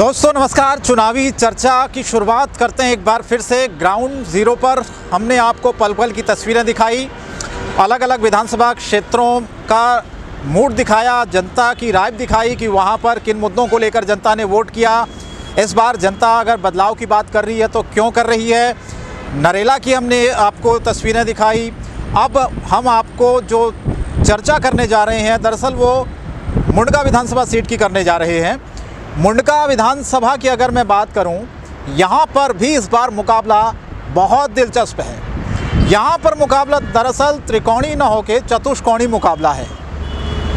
दोस्तों नमस्कार। चुनावी चर्चा की शुरुआत करते हैं एक बार फिर से। ग्राउंड ज़ीरो पर हमने आपको पल पल की तस्वीरें दिखाई, अलग अलग विधानसभा क्षेत्रों का मूड दिखाया, जनता की राय दिखाई कि वहां पर किन मुद्दों को लेकर जनता ने वोट किया। इस बार जनता अगर बदलाव की बात कर रही है तो क्यों कर रही है। नरेला की हमने आपको तस्वीरें दिखाई। अब हम आपको जो चर्चा करने जा रहे हैं दरअसल वो मुंडका विधानसभा सीट की करने जा रहे हैं। मुंडका विधानसभा की अगर मैं बात करूं, यहां पर भी इस बार मुकाबला बहुत दिलचस्प है। यहां पर मुकाबला दरअसल त्रिकोणी न होकर चतुष्कोणी मुकाबला है,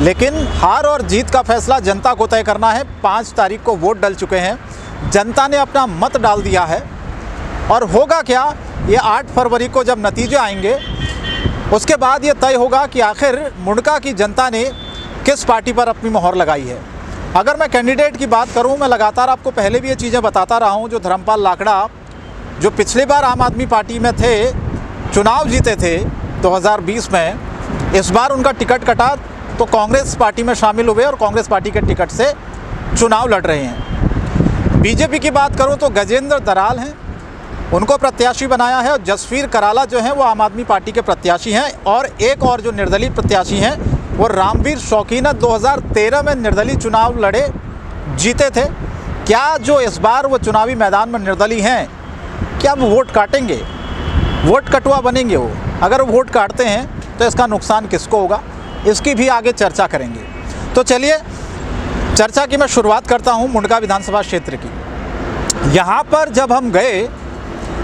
लेकिन हार और जीत का फैसला जनता को तय करना है। 5 तारीख को वोट डल चुके हैं, जनता ने अपना मत डाल दिया है और होगा क्या, ये 8 फरवरी को जब नतीजे आएंगे उसके बाद ये तय होगा कि आखिर मुंडका की जनता ने किस पार्टी पर अपनी मोहर लगाई है। अगर मैं कैंडिडेट की बात करूं, मैं लगातार आपको पहले भी ये चीज़ें बताता रहा हूं। जो धर्मपाल लाकड़ा जो पिछली बार आम आदमी पार्टी में थे, चुनाव जीते थे 2020 में, इस बार उनका टिकट कटा तो कांग्रेस पार्टी में शामिल हुए और कांग्रेस पार्टी के टिकट से चुनाव लड़ रहे हैं। बीजेपी की बात करूं तो गजेंद्र दराल हैं, उनको प्रत्याशी बनाया है, और जसवीर कराला जो हैं वो आम आदमी पार्टी के प्रत्याशी हैं। और एक और जो निर्दलीय प्रत्याशी हैं वो रामवीर शौकीन 2013 में निर्दलीय चुनाव लड़े, जीते थे। क्या जो इस बार वो चुनावी मैदान में निर्दलीय हैं, क्या वो वोट काटेंगे, वोट कटुआ बनेंगे वो? अगर वो वोट काटते हैं तो इसका नुकसान किसको होगा, इसकी भी आगे चर्चा करेंगे। तो चलिए चर्चा की मैं शुरुआत करता हूँ मुंडका विधानसभा क्षेत्र की। यहाँ पर जब हम गए,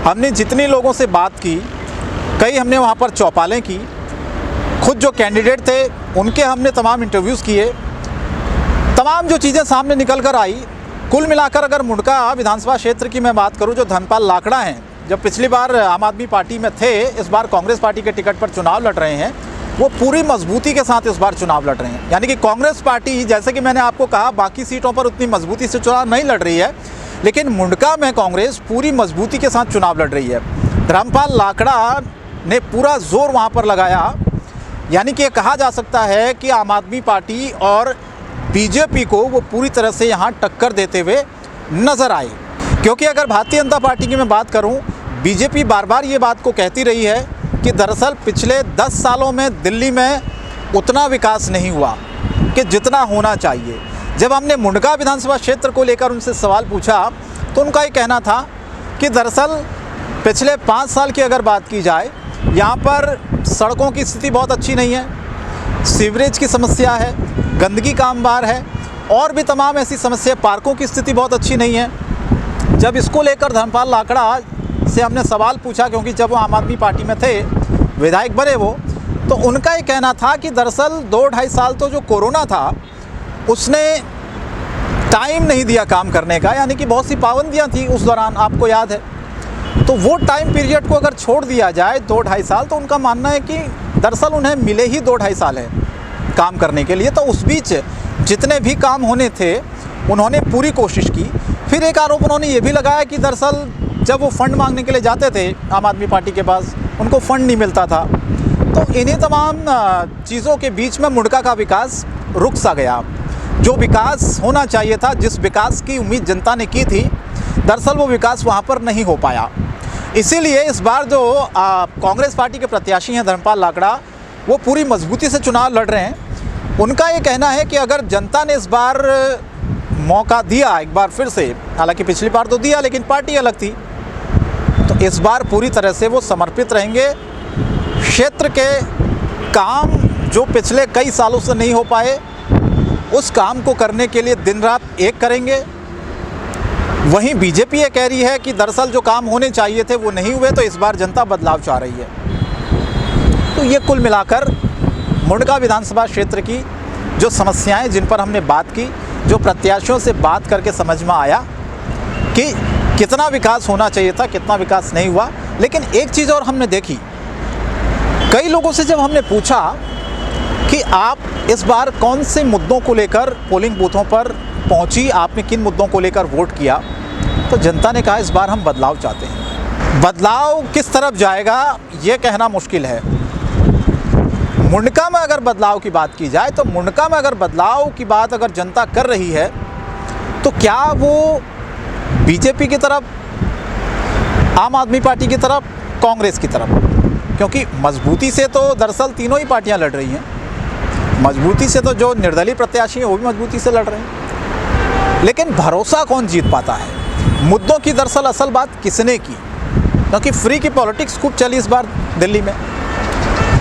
हमने जितने लोगों से बात की, कई हमने वहाँ पर चौपालें की, खुद जो कैंडिडेट थे उनके हमने तमाम इंटरव्यूज़ किए, तमाम जो चीज़ें सामने निकल कर आई। कुल मिलाकर अगर मुंडका विधानसभा क्षेत्र की मैं बात करूं, जो धर्मपाल लाकड़ा हैं, जब पिछली बार आम आदमी पार्टी में थे, इस बार कांग्रेस पार्टी के टिकट पर चुनाव लड़ रहे हैं, वो पूरी मजबूती के साथ इस बार चुनाव लड़ रहे हैं। यानी कि कांग्रेस पार्टी, जैसे कि मैंने आपको कहा, बाकी सीटों पर उतनी मजबूती से चुनाव नहीं लड़ रही है, लेकिन मुंडका में कांग्रेस पूरी मजबूती के साथ चुनाव लड़ रही है। धर्मपाल लाकड़ा ने पूरा जोर वहाँ पर लगाया। यानी कि ये कहा जा सकता है कि आम आदमी पार्टी और बीजेपी को वो पूरी तरह से यहाँ टक्कर देते हुए नज़र आए। क्योंकि अगर भारतीय जनता पार्टी की मैं बात करूँ, बीजेपी बार बार ये बात को कहती रही है कि दरअसल पिछले 10 सालों में दिल्ली में उतना विकास नहीं हुआ कि जितना होना चाहिए। जब हमने मुंडका विधानसभा क्षेत्र को लेकर उनसे सवाल पूछा तो उनका ये कहना था कि दरअसल पिछले 5 साल की अगर बात की जाए, यहाँ पर सड़कों की स्थिति बहुत अच्छी नहीं है, सीवरेज की समस्या है, गंदगी का अंबार है, और भी तमाम ऐसी समस्या, पार्कों की स्थिति बहुत अच्छी नहीं है। जब इसको लेकर धर्मपाल लाकड़ा से हमने सवाल पूछा, क्योंकि जब वो आम आदमी पार्टी में थे, विधायक बने वो, तो उनका ये कहना था कि दरअसल 2-2.5 साल तो जो कोरोना था उसने टाइम नहीं दिया काम करने का। यानी कि बहुत सी पाबंदियाँ थी उस दौरान, आपको याद है। तो वो टाइम पीरियड को अगर छोड़ दिया जाए 2-2.5 साल, तो उनका मानना है कि दरअसल उन्हें मिले ही 2-2.5 साल है काम करने के लिए। तो उस बीच जितने भी काम होने थे उन्होंने पूरी कोशिश की। फिर एक आरोप उन्होंने ये भी लगाया कि दरअसल जब वो फंड मांगने के लिए जाते थे आम आदमी पार्टी के पास, उनको फंड नहीं मिलता था। तो इन्हीं तमाम चीज़ों के बीच में मुंडका का विकास रुक सा गया। जो विकास होना चाहिए था, जिस विकास की उम्मीद जनता ने की थी, दरअसल वो विकास वहाँ पर नहीं हो पाया। इसीलिए इस बार जो कांग्रेस पार्टी के प्रत्याशी हैं धर्मपाल लाकड़ा, वो पूरी मजबूती से चुनाव लड़ रहे हैं। उनका ये कहना है कि अगर जनता ने इस बार मौका दिया एक बार फिर से, हालांकि पिछली बार तो दिया लेकिन पार्टी अलग थी, तो इस बार पूरी तरह से वो समर्पित रहेंगे। क्षेत्र के काम जो पिछले कई सालों से नहीं हो पाए, उस काम को करने के लिए दिन रात एक करेंगे। वहीं बीजेपी ये कह रही है कि दरअसल जो काम होने चाहिए थे वो नहीं हुए, तो इस बार जनता बदलाव चाह रही है। तो ये कुल मिलाकर मुंडका विधानसभा क्षेत्र की जो समस्याएं, जिन पर हमने बात की, जो प्रत्याशियों से बात करके समझ में आया कि कितना विकास होना चाहिए था, कितना विकास नहीं हुआ। लेकिन एक चीज़ और हमने देखी, कई लोगों से जब हमने पूछा कि आप इस बार कौन से मुद्दों को लेकर पोलिंग बूथों पर पहुंची, आपने किन मुद्दों को लेकर वोट किया, तो जनता ने कहा इस बार हम बदलाव चाहते हैं। बदलाव किस तरफ जाएगा ये कहना मुश्किल है। मुंडका में अगर बदलाव की बात की जाए, तो मुंडका में अगर बदलाव की बात अगर जनता कर रही है, तो क्या वो बीजेपी की तरफ, आम आदमी पार्टी की तरफ, कांग्रेस की तरफ? क्योंकि मजबूती से तो दरअसल तीनों ही पार्टियां लड़ रही हैं। मजबूती से तो जो निर्दलीय प्रत्याशी हैं वो भी मजबूती से लड़ रहे हैं, लेकिन भरोसा कौन जीत पाता है? मुद्दों की दरअसल असल बात किसने की? क्योंकि फ्री की पॉलिटिक्स खूब चली इस बार दिल्ली में।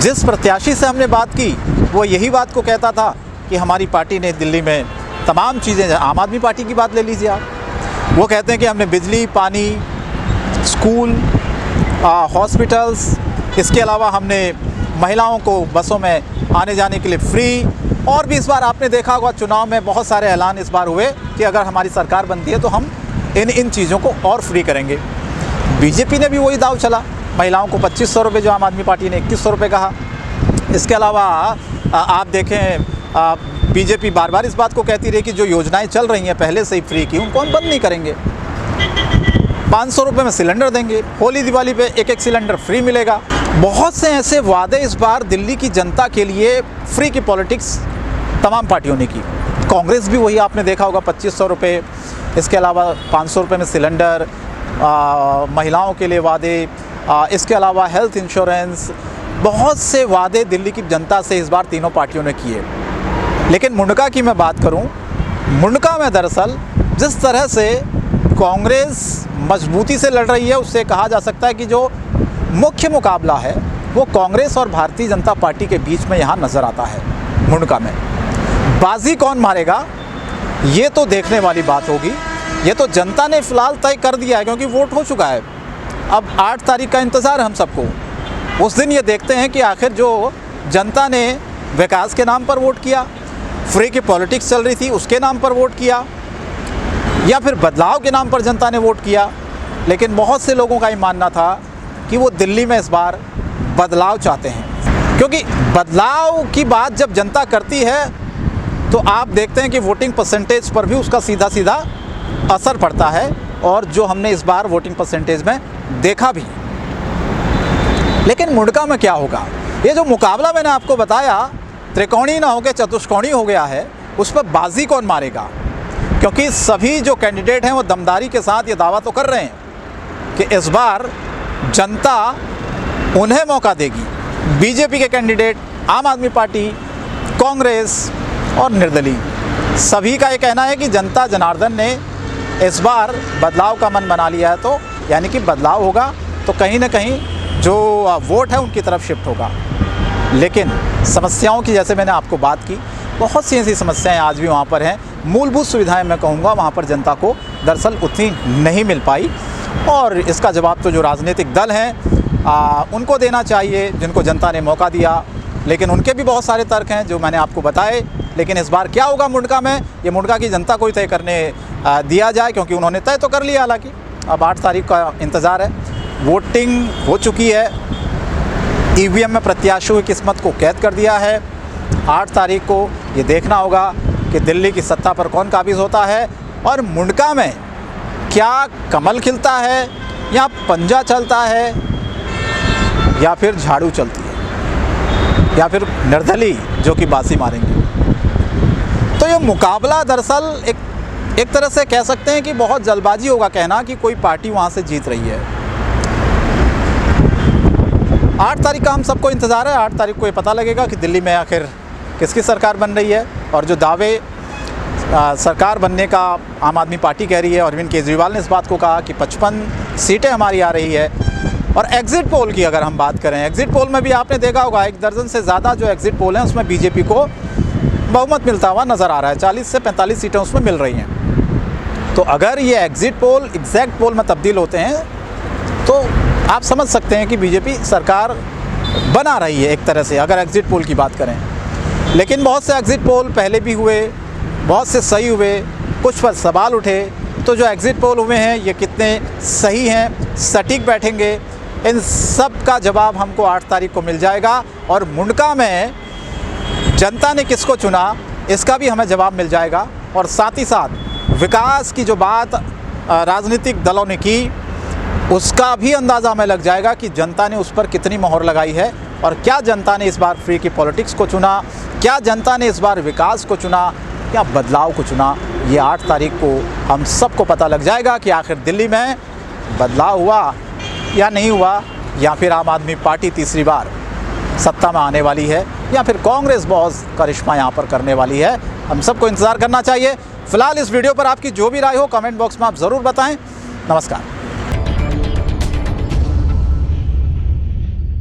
जिस प्रत्याशी से हमने बात की वो यही बात को कहता था कि हमारी पार्टी ने दिल्ली में तमाम चीज़ें, आम आदमी पार्टी की बात ले लीजिए आप, वो कहते हैं कि हमने बिजली, पानी, स्कूल, हॉस्पिटल्स, इसके अलावा हमने महिलाओं को बसों में आने जाने के लिए फ्री, और भी इस बार आपने देखा होगा चुनाव में बहुत सारे ऐलान इस बार हुए कि अगर हमारी सरकार बनती है तो हम इन चीज़ों को और फ्री करेंगे। बीजेपी ने भी वही दाव चला, महिलाओं को 2500 रुपये, जो आम आदमी पार्टी ने 2100 रुपये कहा। इसके अलावा आप देखें, बीजेपी बार बार इस बात को कहती रही कि जो योजनाएं चल रही हैं पहले से ही फ्री की, उनको हम बंद नहीं करेंगे। 500 रुपये में सिलेंडर देंगे, होली दिवाली पे एक सिलेंडर फ्री मिलेगा। बहुत से ऐसे वादे इस बार दिल्ली की जनता के लिए फ्री की पॉलिटिक्स तमाम पार्टियों ने की। कांग्रेस भी वही आपने देखा होगा, 2500 रुपये, इसके अलावा 500 रुपये में सिलेंडर, महिलाओं के लिए वादे, इसके अलावा हेल्थ इंश्योरेंस, बहुत से वादे दिल्ली की जनता से इस बार तीनों पार्टियों ने किए। लेकिन मुंडका की मैं बात करूं, मुंडका में दरअसल जिस तरह से कांग्रेस मजबूती से लड़ रही है, उससे कहा जा सकता है कि जो मुख्य मुकाबला है वो कांग्रेस और भारतीय जनता पार्टी के बीच में यहाँ नज़र आता है। मुंडका में बाजी कौन मारेगा ये तो देखने वाली बात होगी। ये तो जनता ने फ़िलहाल तय कर दिया है क्योंकि वोट हो चुका है। अब 8 तारीख का इंतज़ार है हम सबको। उस दिन ये देखते हैं कि आखिर जो जनता ने विकास के नाम पर वोट किया, फ्री की पॉलिटिक्स चल रही थी उसके नाम पर वोट किया, या फिर बदलाव के नाम पर जनता ने वोट किया। लेकिन बहुत से लोगों का ये मानना था कि वो दिल्ली में इस बार बदलाव चाहते हैं, क्योंकि बदलाव की बात जब जनता करती है तो आप देखते हैं कि वोटिंग परसेंटेज पर भी उसका सीधा सीधा असर पड़ता है, और जो हमने इस बार वोटिंग परसेंटेज में देखा भी। लेकिन मुंडका में क्या होगा? ये जो मुकाबला मैंने आपको बताया त्रिकोणीय ना होकर चतुष्कोणीय हो गया है, उस पर बाजी कौन मारेगा? क्योंकि सभी जो कैंडिडेट हैं वो दमदारी के साथ ये दावा तो कर रहे हैं कि इस बार जनता उन्हें मौका देगी। बीजेपी के कैंडिडेट, आम आदमी पार्टी, कांग्रेस और निर्दलीय, सभी का ये कहना है कि जनता जनार्दन ने इस बार बदलाव का मन बना लिया है, तो यानी कि बदलाव होगा तो कहीं ना कहीं जो वोट है उनकी तरफ शिफ्ट होगा। लेकिन समस्याओं की, जैसे मैंने आपको बात की, बहुत सी ऐसी समस्याएं आज भी वहाँ पर हैं। मूलभूत सुविधाएं मैं कहूँगा वहाँ पर जनता को दरअसल उतनी नहीं मिल पाई, और इसका जवाब तो जो राजनीतिक दल हैं उनको देना चाहिए, जिनको जनता ने मौका दिया। लेकिन उनके भी बहुत सारे तर्क हैं जो मैंने आपको बताए। लेकिन इस बार क्या होगा मुंडका में, ये मुंडका की जनता को ही तय करने दिया जाए, क्योंकि उन्होंने तय तो कर लिया। हालांकि अब 8 तारीख का इंतज़ार है। वोटिंग हो चुकी है, ईवीएम में प्रत्याशियों की किस्मत को कैद कर दिया है। 8 तारीख को ये देखना होगा कि दिल्ली की सत्ता पर कौन काबिज होता है, और मुंडका में क्या कमल खिलता है, या पंजा चलता है, या फिर झाड़ू चलती है, या फिर निर्दलीय जो कि बाजी मारेंगे। तो ये मुकाबला दरअसल एक तरह से कह सकते हैं कि बहुत जल्दबाजी होगा कहना कि कोई पार्टी वहाँ से जीत रही है। 8 तारीख का हम सबको इंतज़ार है। 8 तारीख को ये पता लगेगा कि दिल्ली में आखिर किसकी सरकार बन रही है, और जो दावे सरकार बनने का आम आदमी पार्टी कह रही है, अरविंद केजरीवाल ने इस बात को कहा कि 55 सीटें हमारी आ रही है। और एग्ज़िट पोल की अगर हम बात करें, एग्ज़िट पोल में भी आपने देखा होगा 1 दर्जन से ज़्यादा जो एग्ज़िट पोल हैं उसमें बीजेपी को बहुमत मिलता हुआ नज़र आ रहा है। 40 से 45 सीटें उसमें मिल रही हैं। तो अगर ये एग्ज़िट पोल एग्जैक्ट पोल में तब्दील होते हैं तो आप समझ सकते हैं कि बीजेपी सरकार बना रही है एक तरह से, अगर एग्ज़िट पोल की बात करें। लेकिन बहुत से एग्ज़िट पोल पहले भी हुए, बहुत से सही हुए, कुछ पर सवाल उठे। तो जो एग्ज़िट पोल हुए हैं ये कितने सही हैं, सटीक बैठेंगे, इन सब का जवाब हमको 8 तारीख को मिल जाएगा। और मुंडका में जनता ने किसको चुना इसका भी हमें जवाब मिल जाएगा। और साथ ही साथ विकास की जो बात राजनीतिक दलों ने की उसका भी अंदाज़ा हमें लग जाएगा कि जनता ने उस पर कितनी मोहर लगाई है, और क्या जनता ने इस बार फ्री की पॉलिटिक्स को चुना, क्या जनता ने इस बार विकास को चुना, या बदलाव को चुना, ये 8 तारीख को हम सबको पता लग जाएगा कि आखिर दिल्ली में बदलाव हुआ या नहीं हुआ, या फिर आम आदमी पार्टी तीसरी बार सत्ता में आने वाली है, या फिर कांग्रेस बहुत करिश्मा यहाँ पर करने वाली है। हम सबको इंतज़ार करना चाहिए। फिलहाल इस वीडियो पर आपकी जो भी राय हो कमेंट बॉक्स में आप ज़रूर बताएं। नमस्कार।